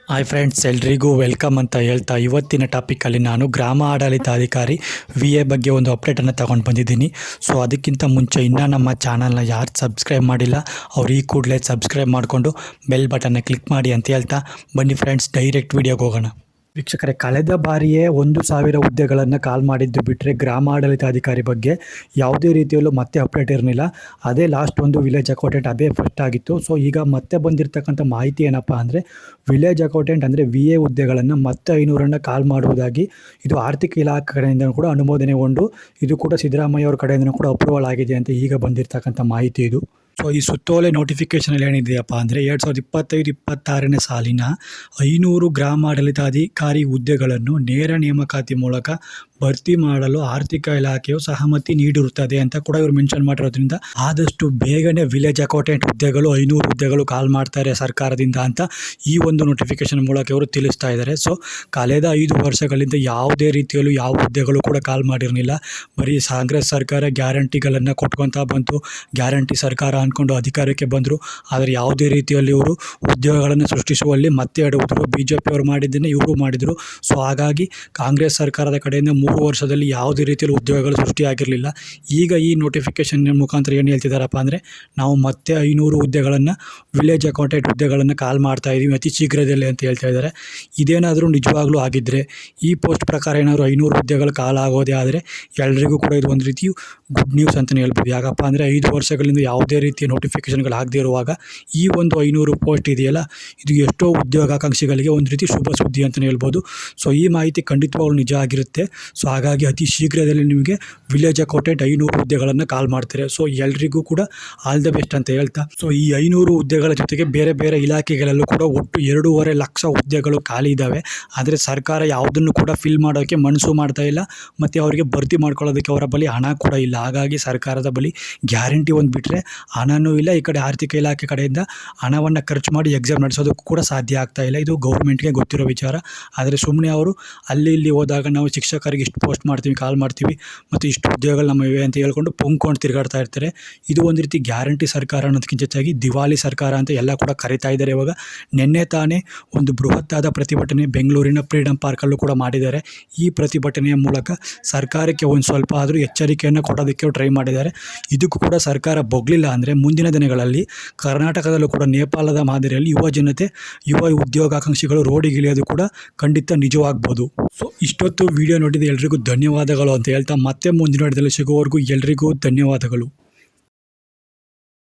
Hi friends, ಎಲ್ರಿಗೂ welcome ಅಂತ ಹೇಳ್ತಾ ಇವತ್ತಿನ ಟಾಪಿಕಲ್ಲಿ ನಾನು ಗ್ರಾಮ ಆಡಳಿತಾಧಿಕಾರಿ VA ಬಗ್ಗೆ ಒಂದು ಅಪ್ಡೇಟನ್ನು ತಗೊಂಡು ಬಂದಿದ್ದೀನಿ. ಸೊ ಅದಕ್ಕಿಂತ ಮುಂಚೆ ಇನ್ನೂ ನಮ್ಮ ಚಾನಲ್ನ ಯಾರು ಸಬ್ಸ್ಕ್ರೈಬ್ ಮಾಡಿಲ್ಲ ಅವ್ರು ಈ ಕೂಡಲೇ ಸಬ್ಸ್ಕ್ರೈಬ್ ಮಾಡಿಕೊಂಡು ಬೆಲ್ ಬಟನ್ನ ಕ್ಲಿಕ್ ಮಾಡಿ ಅಂತ ಹೇಳ್ತಾ ಬನ್ನಿ ಫ್ರೆಂಡ್ಸ್, ಡೈರೆಕ್ಟ್ ವಿಡಿಯೋಗೆ ಹೋಗೋಣ. ವೀಕ್ಷಕರೇ, ಕಳೆದ ಬಾರಿಯೇ 1,000 ಹುದ್ದೆಗಳನ್ನು ಕಾಲ್ ಮಾಡಿದ್ದು ಬಿಟ್ಟರೆ ಗ್ರಾಮಾಡಳಿತಾಧಿಕಾರಿ ಬಗ್ಗೆ ಯಾವುದೇ ರೀತಿಯಲ್ಲೂ ಮತ್ತೆ ಅಪ್ಡೇಟ್ ಇರಲಿಲ್ಲ. ಅದೇ ಲಾಸ್ಟ್ ಒಂದು ವಿಲೇಜ್ ಅಕೌಂಟೆಂಟ್ ಅದೇ ಫಸ್ಟ್ ಆಗಿತ್ತು. ಸೊ ಈಗ ಮತ್ತೆ ಬಂದಿರತಕ್ಕಂಥ ಮಾಹಿತಿ ಏನಪ್ಪ ಅಂದರೆ, ವಿಲೇಜ್ ಅಕೌಂಟೆಂಟ್ ಅಂದರೆ VA ಹುದ್ದೆಗಳನ್ನು ಮತ್ತೆ 500 ಕಾಲ್ ಮಾಡುವುದಾಗಿ ಇದು ಆರ್ಥಿಕ ಇಲಾಖೆ ಕಡೆಯಿಂದ ಕೂಡ ಅನುಮೋದನೆಗೊಂಡು ಇದು ಕೂಡ ಸಿದ್ದರಾಮಯ್ಯ ಅವ್ರ ಕಡೆಯಿಂದ ಕೂಡ ಅಪ್ರೂವಲ್ ಆಗಿದೆ ಅಂತ ಈಗ ಬಂದಿರತಕ್ಕಂಥ ಮಾಹಿತಿ ಇದು. ಸೊ ಈ ಸುತ್ತೋಲೆ ನೋಟಿಫಿಕೇಷನಲ್ಲಿ ಏನಿದೆಯಪ್ಪ ಅಂದರೆ 2025-26ನೇ ಸಾಲಿನ 500 ಗ್ರಾಮಾಡಳಿತಾಧಿಕಾರಿ ಹುದ್ದೆಗಳನ್ನು ನೇರ ನೇಮಕಾತಿ ಮೂಲಕ ಭರ್ತಿ ಮಾಡಲು ಆರ್ಥಿಕ ಇಲಾಖೆಯು ಸಹಮತಿ ನೀಡಿರುತ್ತದೆ ಅಂತ ಕೂಡ ಇವರು ಮೆನ್ಷನ್ ಮಾಡಿರೋದ್ರಿಂದ ಆದಷ್ಟು ಬೇಗನೆ ವಿಲೇಜ್ ಅಕೌಂಟೆಂಟ್ ಹುದ್ದೆಗಳು 500 ಹುದ್ದೆಗಳು ಕಾಲ್ ಮಾಡ್ತಾರೆ ಸರ್ಕಾರದಿಂದ ಅಂತ ಈ ಒಂದು ನೋಟಿಫಿಕೇಶನ್ ಮೂಲಕ ಇವರು ತಿಳಿಸ್ತಾ ಇದ್ದಾರೆ. ಸೊ ಕಳೆದ 5 ವರ್ಷಗಳಿಂದ ಯಾವುದೇ ರೀತಿಯಲ್ಲೂ ಯಾವ ಹುದ್ದೆಗಳು ಕೂಡ ಕಾಲ್ ಮಾಡಿರಲಿಲ್ಲ. ಬರೀ ಕಾಂಗ್ರೆಸ್ ಸರ್ಕಾರ ಗ್ಯಾರಂಟಿಗಳನ್ನು ಕೊಟ್ಕೊತಾ ಬಂತು, ಗ್ಯಾರಂಟಿ ಸರ್ಕಾರ ಅಂದ್ಕೊಂಡು ಅಧಿಕಾರಕ್ಕೆ ಬಂದರು. ಆದರೆ ಯಾವುದೇ ರೀತಿಯಲ್ಲಿ ಇವರು ಉದ್ಯೋಗಗಳನ್ನು ಸೃಷ್ಟಿಸುವಲ್ಲಿ ಮತ್ತೆ ಎಡವಿದ್ರು. BJP ಅವರು ಮಾಡಿದ್ದನ್ನೇ ಇವರು ಮಾಡಿದರು. ಸೊ ಹಾಗಾಗಿ ಕಾಂಗ್ರೆಸ್ ಸರ್ಕಾರದ ಕಡೆಯಿಂದ 3 ವರ್ಷದಲ್ಲಿ ಯಾವುದೇ ರೀತಿಯಲ್ಲಿ ಉದ್ಯೋಗಗಳು ಸೃಷ್ಟಿಯಾಗಿರಲಿಲ್ಲ. ಈಗ ಈ ನೋಟಿಫಿಕೇಷನ್ ಮುಖಾಂತರ ಏನು ಹೇಳ್ತಿದ್ದಾರಪ್ಪ ಅಂದರೆ, ನಾವು ಮತ್ತೆ 500 ಹುದ್ದೆಗಳನ್ನು ವಿಲೇಜ್ ಅಕೌಂಟೆಂಟ್ ಹುದ್ದೆಗಳನ್ನು ಕಾಲ್ ಮಾಡ್ತಾ ಇದ್ದೀವಿ ಅತಿ ಶೀಘ್ರದಲ್ಲೇ ಅಂತ ಹೇಳ್ತಾ ಇದ್ದಾರೆ. ಇದೇನಾದರೂ ನಿಜವಾಗ್ಲೂ ಆಗಿದ್ದರೆ, ಈ ಪೋಸ್ಟ್ ಪ್ರಕಾರ ಏನಾದರೂ 500 ಹುದ್ದೆಗಳು ಕಾಲ್ ಆಗೋದೇ ಆದರೆ ಎಲ್ರಿಗೂ ಕೂಡ ಇದು ಒಂದು ರೀತಿ ಗುಡ್ ನ್ಯೂಸ್ ಅಂತಲೇ ಹೇಳ್ಬೋದು. ಯಾಕಪ್ಪ ಅಂದರೆ 5 ವರ್ಷಗಳಿಂದ ಯಾವುದೇ ರೀತಿಯ ನೋಟಿಫಿಕೇಷನ್ಗಳು ಆಗದೇ ಇರುವಾಗ ಈ ಒಂದು 500 ಪೋಸ್ಟ್ ಇದೆಯಲ್ಲ, ಇದು ಎಷ್ಟೋ ಉದ್ಯೋಗಾಕಾಂಕ್ಷಿಗಳಿಗೆ ಒಂದು ರೀತಿ ಶುಭ ಸುದ್ದಿ ಅಂತಲೇ ಹೇಳ್ಬೋದು. ಸೊ ಈ ಮಾಹಿತಿ ಖಂಡಿತವಾಗ್ಲೂ ನಿಜ ಆಗಿರುತ್ತೆ. ಸೊ ಹಾಗಾಗಿ ಅತಿ ಶೀಘ್ರದಲ್ಲಿ ನಿಮಗೆ ವಿಲೇಜ್ ಅಕೌಂಟೆಂಟ್ 500 ಹುದ್ದೆಗಳನ್ನು ಕಾಲ್ ಮಾಡ್ತಾರೆ. ಸೊ ಎಲ್ರಿಗೂ ಕೂಡ ಆಲ್ ದ ಬೆಸ್ಟ್ ಅಂತ ಹೇಳ್ತಾ, ಸೊ ಈ 500 ಹುದ್ದೆಗಳ ಜೊತೆಗೆ ಬೇರೆ ಬೇರೆ ಇಲಾಖೆಗಳಲ್ಲೂ ಕೂಡ ಒಟ್ಟು 2.5 ಲಕ್ಷ ಹುದ್ದೆಗಳು ಖಾಲಿ ಇದ್ದಾವೆ. ಆದರೆ ಸರ್ಕಾರ ಯಾವುದನ್ನು ಕೂಡ ಫಿಲ್ ಮಾಡೋಕ್ಕೆ ಮನಸ್ಸು ಮಾಡ್ತಾ ಇಲ್ಲ ಮತ್ತು ಅವರಿಗೆ ಭರ್ತಿ ಮಾಡ್ಕೊಳ್ಳೋದಕ್ಕೆ ಅವರ ಬಳಿ ಹಣ ಕೂಡ ಇಲ್ಲ. ಹಾಗಾಗಿ ಸರ್ಕಾರದ ಬಳಿ ಗ್ಯಾರಂಟಿ ಒಂದು ಬಿಟ್ಟರೆ ಹಣನೂ ಇಲ್ಲ. ಈ ಕಡೆ ಆರ್ಥಿಕ ಇಲಾಖೆ ಕಡೆಯಿಂದ ಹಣವನ್ನು ಖರ್ಚು ಮಾಡಿ ಎಕ್ಸಾಮ್ ನಡೆಸೋದಕ್ಕೂ ಕೂಡ ಸಾಧ್ಯ ಆಗ್ತಾ ಇಲ್ಲ. ಇದು ಗೌರ್ಮೆಂಟ್ಗೆ ಗೊತ್ತಿರೋ ವಿಚಾರ. ಆದರೆ ಸುಮ್ಮನೆ ಅವರು ಅಲ್ಲಿ ಇಲ್ಲಿ ಹೋದಾಗ ನಾವು ಶಿಕ್ಷಕರಿಗೆ ಇಷ್ಟು ಪೋಸ್ಟ್ ಮಾಡ್ತೀವಿ, ಕಾಲ್ ಮಾಡ್ತೀವಿ ಮತ್ತು ಇಷ್ಟು ಉದ್ಯೋಗಗಳು ನಮ್ಮ ಇವೆ ಅಂತ ಹೇಳ್ಕೊಂಡು ಪೊಂಕೊಂಡು ತಿರುಗಾಡ್ತಾ ಇರ್ತಾರೆ. ಇದು ಒಂದು ರೀತಿ ಗ್ಯಾರಂಟಿ ಸರ್ಕಾರ ಅನ್ನೋದಕ್ಕಿಂತ ಹೆಚ್ಚಾಗಿ ದಿವಾಲಿ ಸರ್ಕಾರ ಅಂತ ಎಲ್ಲ ಕೂಡ ಕರೀತಾ ಇದ್ದಾರೆ. ಇವಾಗ ನಿನ್ನೆ ತಾನೇ ಒಂದು ಬೃಹತ್ತಾದ ಪ್ರತಿಭಟನೆ ಬೆಂಗಳೂರಿನ ಫ್ರೀಡಂ ಪಾರ್ಕಲ್ಲೂ ಕೂಡ ಮಾಡಿದ್ದಾರೆ. ಈ ಪ್ರತಿಭಟನೆಯ ಮೂಲಕ ಸರ್ಕಾರಕ್ಕೆ ಒಂದು ಸ್ವಲ್ಪ ಆದರೂ ಎಚ್ಚರಿಕೆಯನ್ನು ಕೊಡೋದಕ್ಕೆ ಟ್ರೈ ಮಾಡಿದ್ದಾರೆ. ಇದಕ್ಕೂ ಕೂಡ ಸರ್ಕಾರ ಬೊಗಲಿಲ್ಲ ಅಂದರೆ ಮುಂದಿನ ದಿನಗಳಲ್ಲಿ ಕರ್ನಾಟಕದಲ್ಲೂ ಕೂಡ ನೇಪಾಳದ ಮಾದರಿಯಲ್ಲಿ ಯುವ ಉದ್ಯೋಗಾಕಾಂಕ್ಷಿಗಳು ರೋಡಿಗಿಳಿಯೋದು ಕೂಡ ಖಂಡಿತ ನಿಜವಾಗ್ಬೋದು. ಸೊ ಇಷ್ಟೊತ್ತು ವಿಡಿಯೋ ನೋಡಿದ ಎಲ್ರಿಗೂ ಧನ್ಯವಾದಗಳು ಅಂತ ಹೇಳ್ತಾ ಮತ್ತೆ ಮುಂದಿನ ವಿಡಿಯೋದಲ್ಲಿ ಸಿಗೋವರೆಗೂ ಎಲ್ರಿಗೂ ಧನ್ಯವಾದಗಳು.